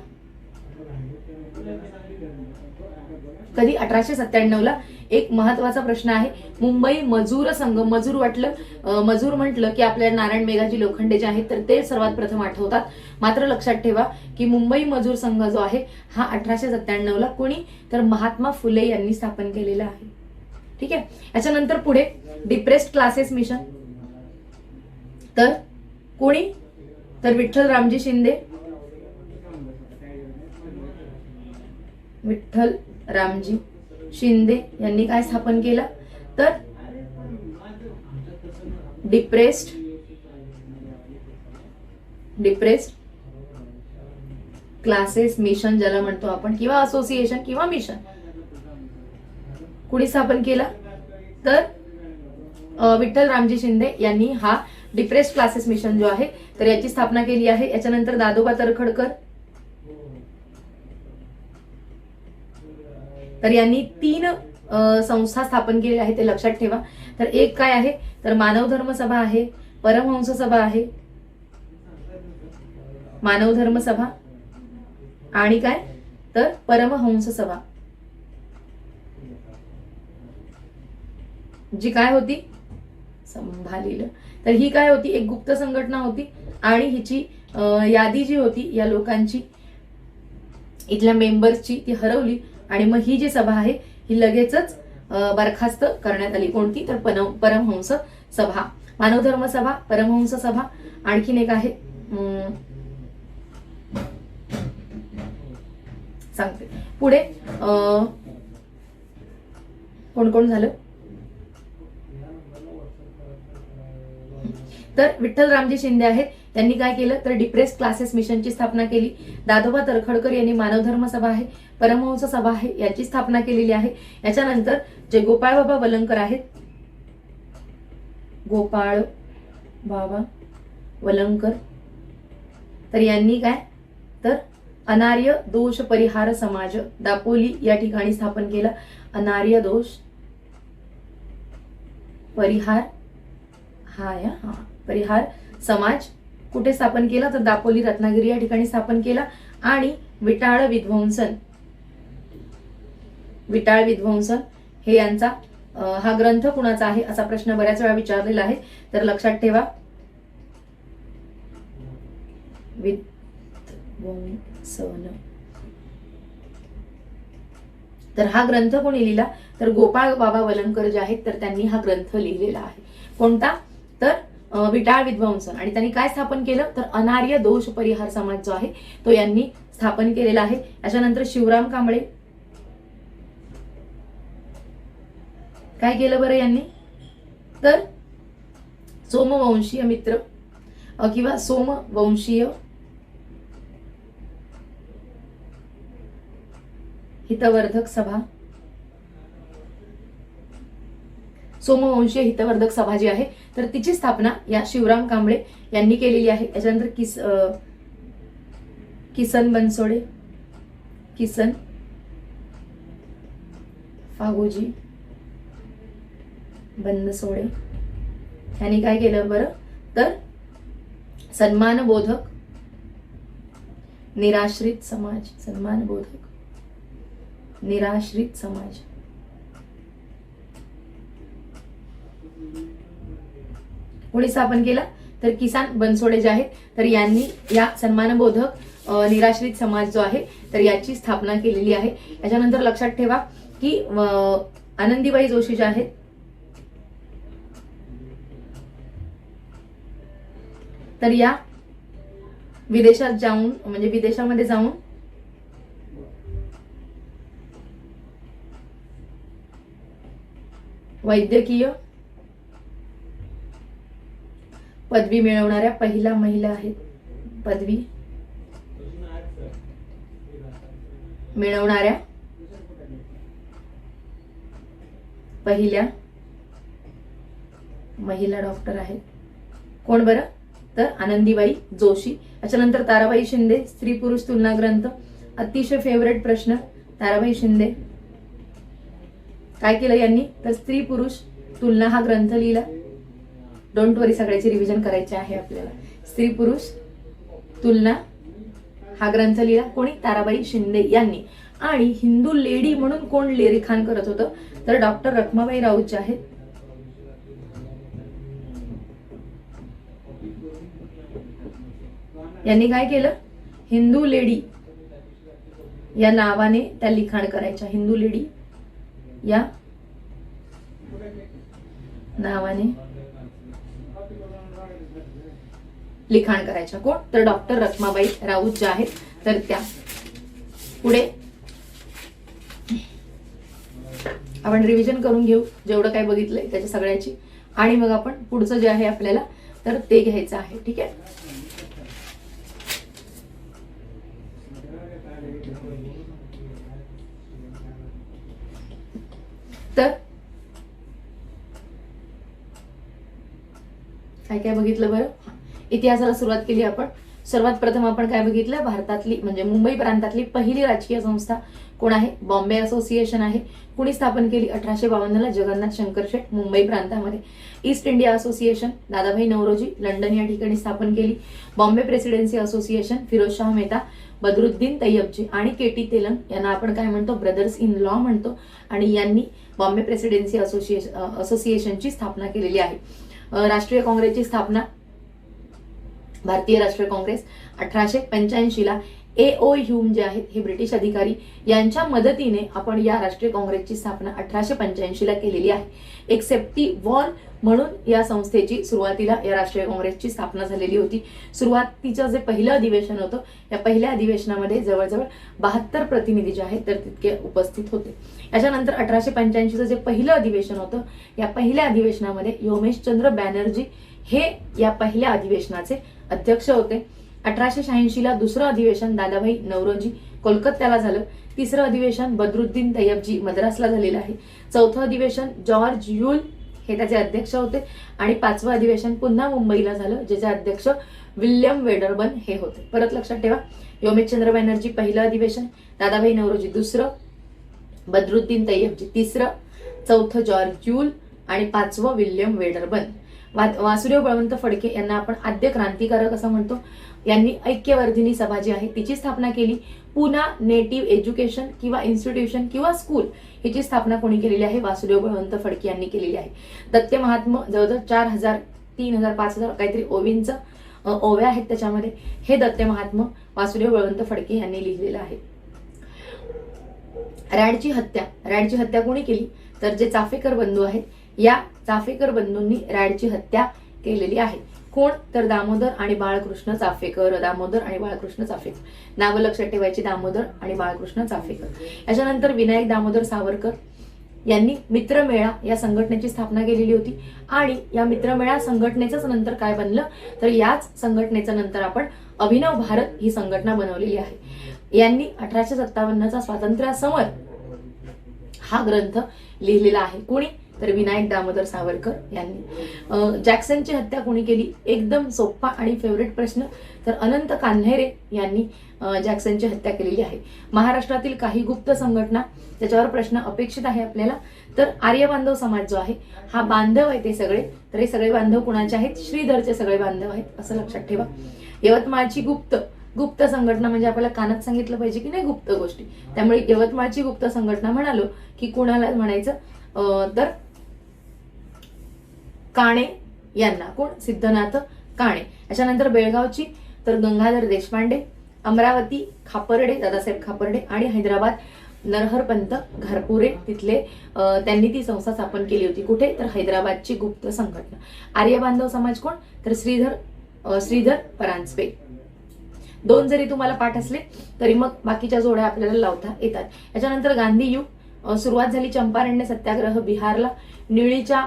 कधी? 1897 ला. एक महत्वाचा प्रश्न आहे, मुंबई मजूर संघ. मजूर म्हटलं की आपल्याला नारायण मेघाजी लोखंडे जे आहेत तर ते सर्वात प्रथम आठवतात. मात्र लक्षात ठेवा की मुंबई मजूर संघ जो आहे हा 1897 ला कोणी? तर महात्मा फुले यांनी स्थापन केलेला आहे. ठीक आहे. याच्यानंतर पुढे डिप्रेस्ड क्लासेस मिशन. तर कोणी? तर विठ्ठल रामजी शिंदे. विठ्ठल रामजी शिंदे यांनी काय स्थापन केलं तर डिप्रेस्ड क्लासेस मिशन ज्याला म्हणतो आपण, किंवा असोसिएशन किंवा मिशन. कुणी स्थापन केलं तर विठ्ठल रामजी शिंदे यांनी हा डिप्रेस्ड क्लासेस मिशन जो आहे तर याची स्थापना केली आहे. याच्यानंतर दादोबा तरखडकर, तर यांनी 3 संस्था स्थापन केलेल्या आहेत, ते लक्षात ठेवा. तर एक काय आहे तर मानव धर्म सभा आहे, परमहंस सभा आहे, मानव धर्म सभा आणि काय तर परमहंस सभा, जी काय होती संभालीलं. तर ही काय होती? एक गुप्त संघटना होती आणि हिची यादी जी होती या लोकांची, इथल्या मेंबर्सची, ती हरवली आणि मग ही जी सभा आहे ही लगेचच बरखास्त करण्यात आली. कोणती? तर परमहंस सभा. मानव धर्म सभा, परमहंस सभा, आणखीन एक आहे सांगते पुढे. कोण कोण झालं तर विठ्ठल रामजी शिंदे आहेत, त्यांनी काय केलं तर डिप्रेस्ड क्लासेस मिशनची स्थापना केली. दादोबा तरखडकर यांनी मानव धर्म सभा आहे, परमहंस सभा आहे याची स्थापना केलेली आहे. याच्यानंतर जे गोपाळ बाबा वलंकर आहेत, गोपाळ बाबा वलंकर, तर यांनी काय तर अनार्य दोष परिहार समाज दापोली या ठिकाणी स्थापन केला. अनार्य दोष परिहार परिहार समाज कुठे स्थापन केला तर दापोली रत्नागिरी या ठिकाणी स्थापन केला. आणि विटाळ विध्वंसन हे यांचा हा ग्रंथ कुणाचा आहे असा प्रश्न बऱ्याच वेळा विचारलेला आहे, तर लक्षात ठेवा विध्वंसन. तर हा ग्रंथ कोणी लिहिला तर गोपाळ बाबा वलंकर जे आहेत तर त्यांनी हा ग्रंथ लिहिलेला आहे. कोणता? तर विटाळ विध्वंसन. आणि त्यांनी काय स्थापन केलं तर अनार्य दोष परिहार समाज जो आहे तो यांनी स्थापन केलेला आहे. याच्यानंतर शिवराम कांबळे काय केलं बरं यांनी तर सोमवंशीय मित्र किंवा सोमवंशीय हितवर्धक सभा, सोमवंशीय हितवर्धक सभा जी आहे तर तिची स्थापना या शिवराम कांबळे यांनी केलेली आहे. याच्यानंतर किसन बनसोडे, किसन फागोजी बनसोडे यांनी काय केलं बरं तर सन्मानबोधक निराश्रित समाज, सन्मानबोधक निराश्रित समाज कोणी स्थापन केला तर किसान बनसोडे जे आहेत तर यांनी या सन्मानबोधक निराश्रित समाज जो आहे तर याची स्थापना केलेली आहे. याच्यानंतर लक्षात ठेवा की आनंदीबाई जोशी ज्या आहेत तर या विदेशात जाऊन म्हणजे विदेशामध्ये जाऊन वैद्यकीय पदवी मिळवणाऱ्या पहिल्या महिला आहेत. पदवी मिळवणाऱ्या पहिल्या महिला डॉक्टर आहेत. कोण बरं तर आनंदीबाई जोशी. याच्यानंतर ताराबाई शिंदे, स्त्री पुरुष तुलना ग्रंथ, अतिशय फेवरेट प्रश्न. ताराबाई शिंदे काय केलं यांनी तर स्त्री पुरुष तुलना हा ग्रंथ लिहिला. डोंट वरी, सगळ्याची रिव्हिजन करायची आहे आपल्याला. स्त्री पुरुष तुलना हा ग्रंथ लिहिला कोणी ताराबाई शिंदे यांनी. आणि हिंदू लेडी म्हणून कोण लिखाण करत होतं तर डॉक्टर रखमाबाई राऊत जे आहेत यांनी काय केलं हिंदू लेडी या नावाने त्या लिखाण करायच्या. हिंदू लेडी या नावाने लिखाण करायच्या. कोण तर डॉक्टर रखमाबाई राऊत ज्या आहेत तर त्या. पुढे आपण रिव्हिजन करून घेऊ जेवढं काय बघितलंय त्याच्या सगळ्याची आणि मग आपण पुढचं जे आहे आपल्याला तर ते घ्यायचं आहे. ठीक आहे. तर काय काय बघितलं बरं. इतिहासाला सुरुवात केली आपण. सर्वात प्रथम आपण काय बघितलं भारतातली म्हणजे मुंबई प्रांतातली पहिली राजकीय संस्था कोण आहे बॉम्बे असोसिएशन आहे. कुणी स्थापन केली 1852 ला जगन्नाथ शंकर शेठ मुंबई प्रांतामध्ये. East India association Dadabhai Naoroji London या ठिकाणी स्थापन केली. Bombay Presidency Association Pherozeshah Mehta, Badruddin Tyabji आणि केटी तेलंग यांना आपण काय म्हणतो ब्रदर्स इन लॉ म्हणतो आणि यांनी बॉम्बे प्रेसिडेन्सी असोसिएशनची स्थापना केलेली आहे. राष्ट्रीय काँग्रेसची स्थापना भारतीय राष्ट्रीय काँग्रेस 1885 ला A.O. ह्यूम जे आहेत हे ब्रिटिश अधिकारी यांच्या मदतीने आपण या राष्ट्रीय काँग्रेसची स्थापना 1885 ला केलेली आहे. एक सेफ्टी वॉल म्हणून या संस्थेची सुरुवातीला या राष्ट्रीय काँग्रेसची स्थापना झालेली होती. सुरुवातीचं जे पहिलं अधिवेशन होतं या पहिल्या अधिवेशनामध्ये जवळजवळ 72 प्रतिनिधी जे आहेत तर तितके उपस्थित होते. याच्यानंतर 1885चं जे पहिलं अधिवेशन होतं या पहिल्या अधिवेशनामध्ये योमेशचंद्र बॅनर्जी हे या पहिल्या अधिवेशनाचे अध्यक्ष होते. 1886 ला दुसरं अधिवेशन दादाभाई नौरोजी कोलकात्याला झालं. तिसरं अधिवेशन बदरुद्दीन तय्यबजी मद्रासला झालेलं आहे. चौथं अधिवेशन जॉर्ज यूल हे त्याचे अध्यक्ष होते आणि पाचवं अधिवेशन पुन्हा मुंबईला झालं ज्याचे अध्यक्ष विल्यम वेडरबन हे होते. परत लक्षात ठेवा योमेशचंद्र बॅनर्जी पहिलं अधिवेशन, दादाभाई नौरोजी दुसरं, बदरुद्दीन तय्यबजी तिसरं, चौथं जॉर्ज यूल आणि पाचवं विल्यम वेडरबन. वासुदेव बळवंत फडके यांना आपण आद्य क्रांतिकारक असं म्हणतो. यांनी ऐक्यवर्धिनी सभा जी आहे तिची स्थापना केली. पुन्हा नेटिव्ह एज्युकेशन किंवा इन्स्टिट्यूशन किंवा स्कूल हिची स्थापना कोणी केलेली आहे वासुदेव बळवंत फडके यांनी केलेली आहे. दत्ते महात्मा जवळजवळ 4000 3000 5000 काहीतरी ओव्या आहेत त्याच्यामध्ये. हे दत्ते महात्मा वासुदेव बळवंत फडके यांनी लिहिलेलं आहे. रॅडची हत्या कोणी केली तर जे चाफेकर बंधू आहेत या चाफेकर बंधूंनी रॅडची हत्या केलेली आहे. कोण तर दामोदर आणि बाळकृष्ण चाफेकर. दामोदर आणि बाळकृष्ण चाफेकर नावं लक्षात ठेवायची, दामोदर आणि बाळकृष्ण चाफेकर. याच्यानंतर विनायक दामोदर सावरकर यांनी मित्रमेळा या संघटनेची स्थापना केलेली होती आणि या मित्रमेळा संघटनेचंच नंतर काय बनलं तर याच संघटनेचं नंतर आपण अभिनव भारत ही संघटना बनवलेली आहे. यांनी 1857 चा स्वातंत्र्य समर हा ग्रंथ लिहिलेला आहे. कोणी तर विनायक दामोदर सावरकर यांनी. जॅक्सनची हत्या कोणी केली? एकदम सोपा आणि फेवरेट प्रश्न. तर अनंत कान्हेरे यांनी जॅक्सनची हत्या केलेली आहे. महाराष्ट्रातील काही गुप्त संघटना, त्याच्यावर प्रश्न अपेक्षित आहे आपल्याला. तर आर्य बांधव समाज जो आहे हा बांधव आहे ते सगळे. तर हे सगळे बांधव कुणाचे आहेत? श्रीधरचे सगळे बांधव आहेत, असं लक्षात ठेवा. यवतमाळची गुप्त संघटना म्हणजे आपल्याला कानात सांगितलं पाहिजे की नाही गुप्त गोष्टी, त्यामुळे यवतमाळची गुप्त संघटना म्हणालो की कुणाला म्हणायचं? तर काणे यांना. कोण? सिद्धनाथ काणे. याच्यानंतर बेळगावची तर गंगाधर देशपांडे, अमरावती खापर्डे, दादासाहेब खापर्डे आणि हैदराबाद नरहरपंत घारपुरे तिथले त्यांनी ती संस्था स्थापन केली होती. कुठे? तर हैदराबादची गुप्त संघटना. आर्य बांधव समाज कोण? तर श्रीधर परांजपे. 2 जरी तुम्हाला पाठ असले तरी मग बाकीच्या जोड्या आपल्याला लावता येतात. याच्यानंतर गांधी युग सुरुवात झाली चंपारण्य सत्याग्रह बिहारला. निळीच्या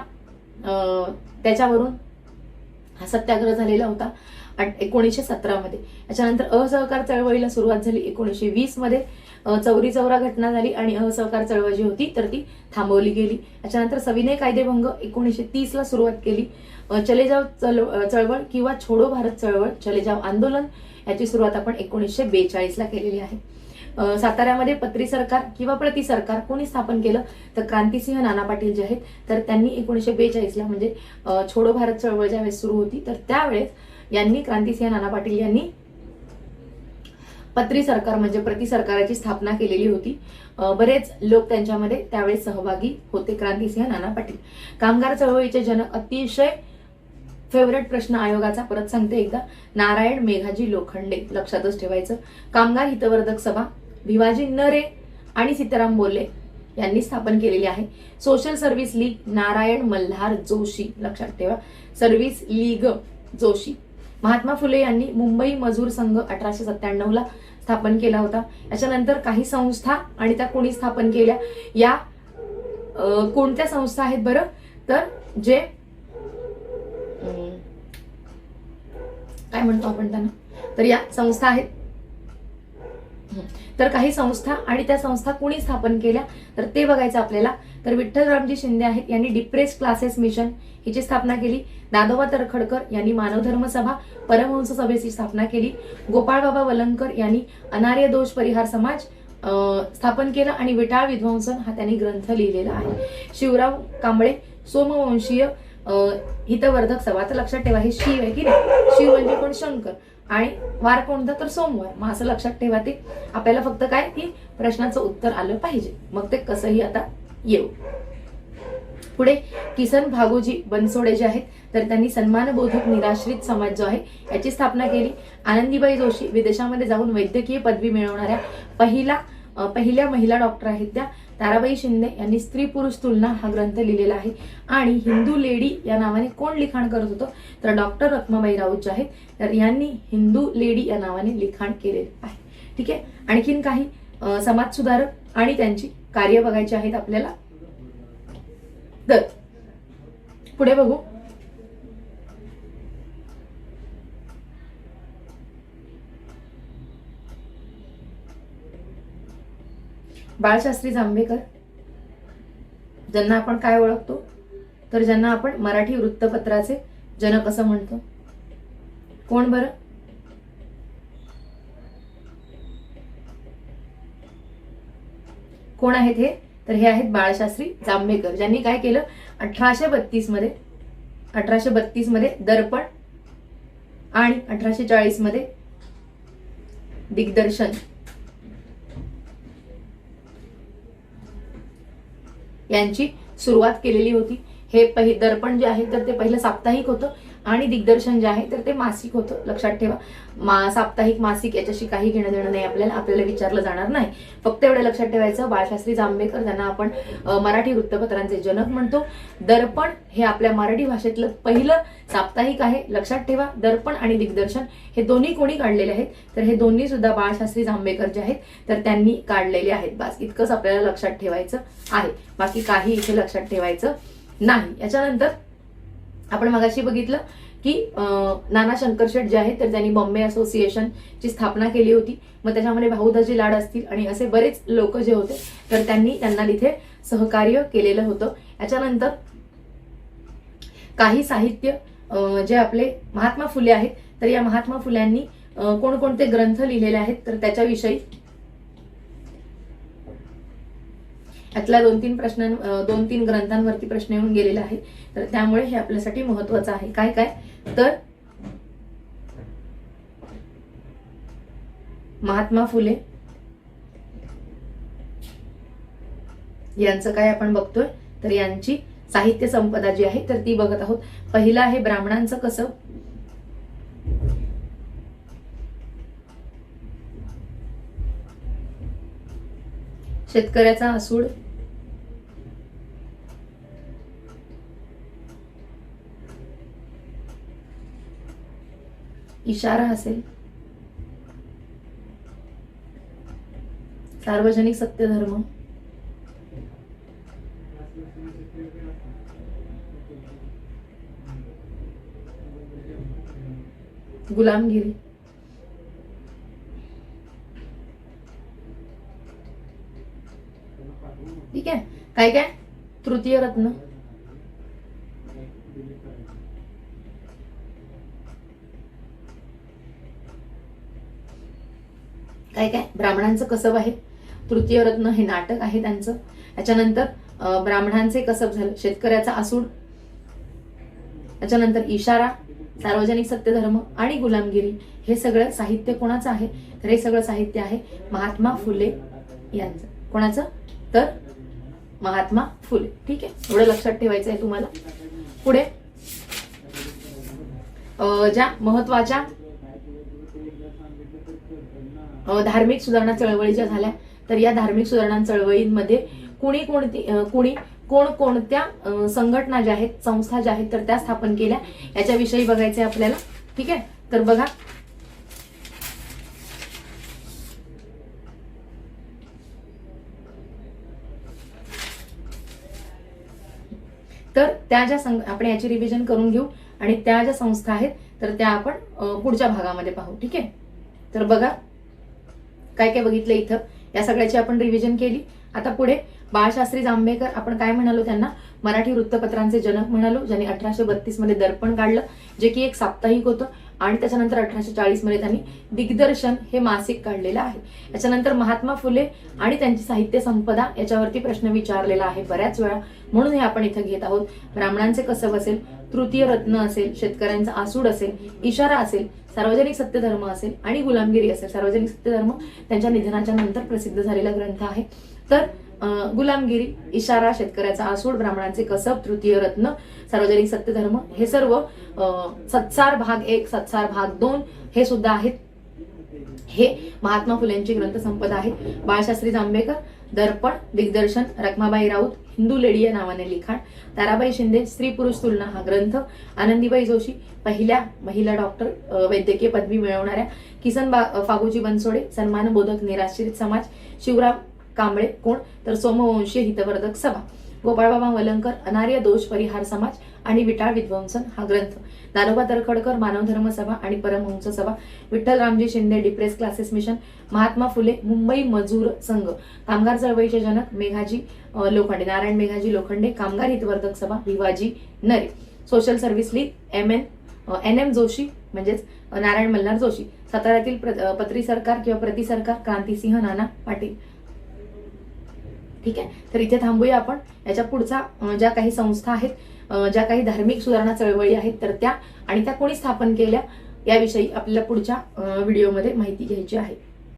त्याच्यावरून हा सत्याग्रह झालेला होता 1917 मध्ये. याच्यानंतर असहकार चळवळीला सुरुवात झाली 1920 मध्ये. चौरी चौरा घटना झाली आणि असहकार चळवळ जी होती तर ती थांबवली गेली. याच्यानंतर सविनय कायदेभंग 1930 ला सुरुवात केली. चले जाव चळवळ किंवा छोडो भारत चळवळ, चले जाव आंदोलन याची सुरुवात आपण 1942 ला केलेली आहे. साताऱ्यामध्ये पत्री सरकार किंवा प्रति सरकार कोणी स्थापन केलं? तर क्रांतिसिंह नाना पाटील जे आहेत तर त्यांनी 1942 ला म्हणजे छोडो भारत चळवळ ज्यावेळेस सुरू होती तर त्यावेळेस यांनी क्रांतिसिंह नाना पाटील यांनी पत्री सरकार म्हणजे प्रति सरकाराची स्थापना केलेली होती. बरेच लोक त्यांच्यामध्ये त्यावेळेस सहभागी होते. क्रांतिसिंह नाना पाटील. कामगार चळवळीचे जनक, अतिशय फेवरेट प्रश्न आयोगाचा, परत सांगते एकदा, नारायण मेघाजी लोखंडे, लक्षातच ठेवायचं. कामगार हितवर्धक सभा भिवाजी नरे आणि सीताराम बोले यांनी स्थापन केलेली आहे. Social service league Narayan Malhar Joshi, लक्षात ठेवा. Service league Joshi. महात्मा फुले यांनी मुंबई मजूर संघ 1897 ला स्थापन केला होता. याच्यानंतर काही संस्था आणि त्या कोणी स्थापन केल्या? या कोणत्या संस्था आहेत बरं? तर जे काय म्हणतो आपण त्यांना, तर या संस्था आहेत. तर काही संस्था आणि त्या संस्था कोणी स्थापन केल्या तर ते बघायचं आपल्याला. तर विठ्ठलरामजी शिंदे आहेत यांनी डिप्रेस क्लासेस मिशन हिची स्थापना केली. दादोबा तरखडकर यांनी मानवधर्म सभा परमहंस सभेची स्थापना केली. गोपाळबाबा वलंकर यांनी अनार्य दोष परिहार समाज स्थापन केला आणि विटाळ विध्वंसन हा त्यांनी ग्रंथ लिहिलेला आहे. शिवराव कांबळे सोमवंशीय हितवर्धक सभा. तर लक्षात ठेवा हे शिव आहे की नाही, शिव म्हणजे कोण? शंकर. आणि वार कोणता? तर सोमवार. मग असं लक्षात ठेवा ते आपल्याला फक्त काय की प्रश्नाचं उत्तर आलं पाहिजे, मग ते कसंही आता येऊ. पुढे किसन भागोजी बनसोडे जे आहेत तर त्यांनी सन्मानबोधक निराश्रित समाज जो आहे याची स्थापना केली. आनंदीबाई जोशी विदेशामध्ये जाऊन वैद्यकीय पदवी मिळवणाऱ्या पहिल्या महिला डॉक्टर आहेत त्या. ताराबाई शिंदे यांनी स्त्री पुरुष तुलना हा ग्रंथ लिहिलेला आहे. आणि हिंदू लेडी या नावाने कोण लिखाण करत होतं? तर डॉक्टर रत्माबाई राऊत जे आहेत तर यांनी हिंदू लेडी या नावाने लिखाण केलेले आहे. ठीक आहे. आणखीन काही समाज सुधारक आणि त्यांची कार्य बघायची आहेत आपल्याला. तर पुढे बघू. बाळशास्त्री जांभेकर, ज्यांना आपण काय ओळखतो तर ज्यांना आपण मराठी वृत्तपत्राचे जनक असं म्हणतो. कोण बरं? कोण आहेत हे? तर हे आहेत बाळशास्त्री जांभेकर, ज्यांनी काय केलं 1832 मध्ये दर्पण आणि 1840 मध्ये दिग्दर्शन यांची सुरुवात केलेली होती. हे दर्पण जे आहे तर ते पहिलं साप्ताहिक होतं आणि दिग्दर्शन जे आहे तर ते मासिक होतं. लक्षात ठेवा, साप्ताहिक मासिक याच्याशी काही घेणं देणं नाही आपल्याला विचारलं जाणार नाही. फक्त एवढं लक्षात ठेवायचं, बाळशास्त्री जांभेकर ज्यांना आपण मराठी वृत्तपत्रांचे जनक म्हणतो. दर्पण हे आपल्या मराठी भाषेतलं पहिलं साप्ताहिक आहे. लक्षात ठेवा, दर्पण आणि दिग्दर्शन हे दोन्ही कोणी काढलेले आहेत तर हे दोन्ही सुद्धा बाळशास्त्री जांभेकर जे आहेत तर त्यांनी काढलेले आहेत. बस इतकंच आपल्याला लक्षात ठेवायचं आहे, बाकी काही इथे लक्षात ठेवायचं नाही. याच्यानंतर आपण मगाशी बघितलं की नाना शंकरशेठ जे आहेत तर त्यांनी बॉम्बे असोसिएशनची स्थापना केली होती. मग त्याच्यामध्ये भाऊदाजी लाड असतील आणि असे बरेच लोक जे होते तर त्यांना तिथे सहकार्य केलेलं होतं. याच्यानंतर काही साहित्य जे आपले महात्मा फुले आहेत, तर या महात्मा फुल्यांनी कोणकोणते ग्रंथ लिहिलेले आहेत तर त्याच्याविषयी यातल्या 2-3 ग्रंथांवरती प्रश्न येऊन गेलेला आहे, तर त्यामुळे हे आपल्यासाठी महत्वाचं आहे. काय काय तर महात्मा फुले यांचं काय आपण बघतोय, तर यांची साहित्य संपदा जी आहे तर ती बघत आहोत. पहिलं आहे ब्राह्मणांचं कसब, शेतकऱ्याचा असूड, इशारा असेल, सार्वजनिक सत्यधर्म, गुलामगिरी, ठीक आहे. काय काय तृतीय रत्न, काय काय ब्राह्मणांचं कसब आहे, तृतीय रत्न हे नाटक आहे त्यांचं. याच्यानंतर ब्राह्मणांचे कसब झालं, शेतकऱ्याचा आसूड, त्याच्यानंतर इशारा, सार्वजनिक सत्यधर्म आणि गुलामगिरी. हे सगळं साहित्य कोणाचं आहे, तर हे सगळं साहित्य आहे महात्मा फुले यांचं. कोणाचं, तर महात्मा फुले. ठीक आहे, एवढं लक्षात ठेवायचं आहे तुम्हाला. पुढे ज्या महत्वाच्या धार्मिक सुधारणा चळवळी ज्या झाल्या, तर या धार्मिक सुधारणा चळवळींमध्ये कोणकोणत्या संघटना ज्या आहेत, संस्था ज्या आहेत तर त्या स्थापन केल्या, याच्याविषयी बघायचंय आपल्याला. ठीक आहे, तर बघा तर त्या ज्या आपण याची रिव्हिजन करून घेऊ आणि त्या ज्या संस्था आहेत तर त्या आपण पुढच्या भागामध्ये पाहू. ठीक आहे, तर बघा काय काय बघितलं इथं, या सगळ्याची आपण रिव्हिजन केली. आता पुढे बाळशास्त्री जांभेकर, आपण काय म्हणालो त्यांना, मराठी वृत्तपत्रांचे जनक म्हणालो, ज्यांनी 1832 मध्ये दर्पण काढलं, जे की एक साप्ताहिक होतं. आणि त्याच्यानंतर 1840 मध्ये त्यांनी दिग्दर्शन हे मासिक काढलेलं आहे. याच्यानंतर महात्मा फुले आणि त्यांची साहित्य संपदा याच्यावरती प्रश्न विचारलेला आहे बऱ्याच वेळा, म्हणून हे आपण इथं घेत आहोत. ब्राह्मणांचे कसब असेल, तृतीय रत्न असेल, शेतकऱ्यांचा आसूड असेल, इशारा असेल, सार्वजनिक सत्यधर्म असेल आणि गुलामगिरी असेल. सार्वजनिक सत्यधर्म त्यांच्या निधनाच्या नंतर प्रसिद्ध झालेला ग्रंथ आहे. तर गुलामगिरी, इशारा, शेतकऱ्याचा आसूड, ब्राह्मणांचे कसब, तृतीय रत्न, सार्वजनिक सत्यधर्म हे सर्व सत्सार भाग 1, सत्सार भाग 2 हे सुद्धा आहेत. हे महात्मा फुलेंची ग्रंथसंपदा आहे. बाळशास्त्री जांभेकर दर्पण, दिग्दर्शन, रखमाबाई राऊत हिंदू लेडी या नावाने लिखाण, ताराबाई शिंदे स्त्री पुरुष तुलना हा ग्रंथ, आनंदीबाई जोशी पहिल्या महिला डॉक्टर वैद्यकीय पदवी मिळवणाऱ्या, किसन फागुजी बनसोडे सन्मानबोधक निराश्रित समाज, शिवराम कांबळे कोण तर सोमवंशीय हितवर्धक सभा, गोपाळबाबा वलंकर अनार्य दोष परिहार समाज आणि विटाळ विध्वंसन हा ग्रंथ, दारोबा तरखडकर मानवधर्म सभा आणि Paramhansa Sabha, Vitthal Ramji Shinde depressed classes mission, Mahatma Phule Mumbai मजूर संघ, कामगार चळवळीचे जनक मेघाजी लोखंडे, नारायण मेघाजी लोखंडे, कामगार हितवर्धक सभा भिवाजी नरे, social service league NM Joshi म्हणजेच नारायण मल्हार जोशी, साताऱ्यातील पत्री सरकार किंवा प्रति सरकार क्रांतिसिंह नाना पाटील. ठीक आहे, तर इथे थांबूया आपण. याच्या पुढचा ज्या काही संस्था आहेत, ज्या काही धार्मिक सुधारणा चळवळी आहेत तर त्या आणि त्या कोणी स्थापन केल्या याविषयी आपल्याला पुढच्या व्हिडिओमध्ये माहिती घ्यायची आहे.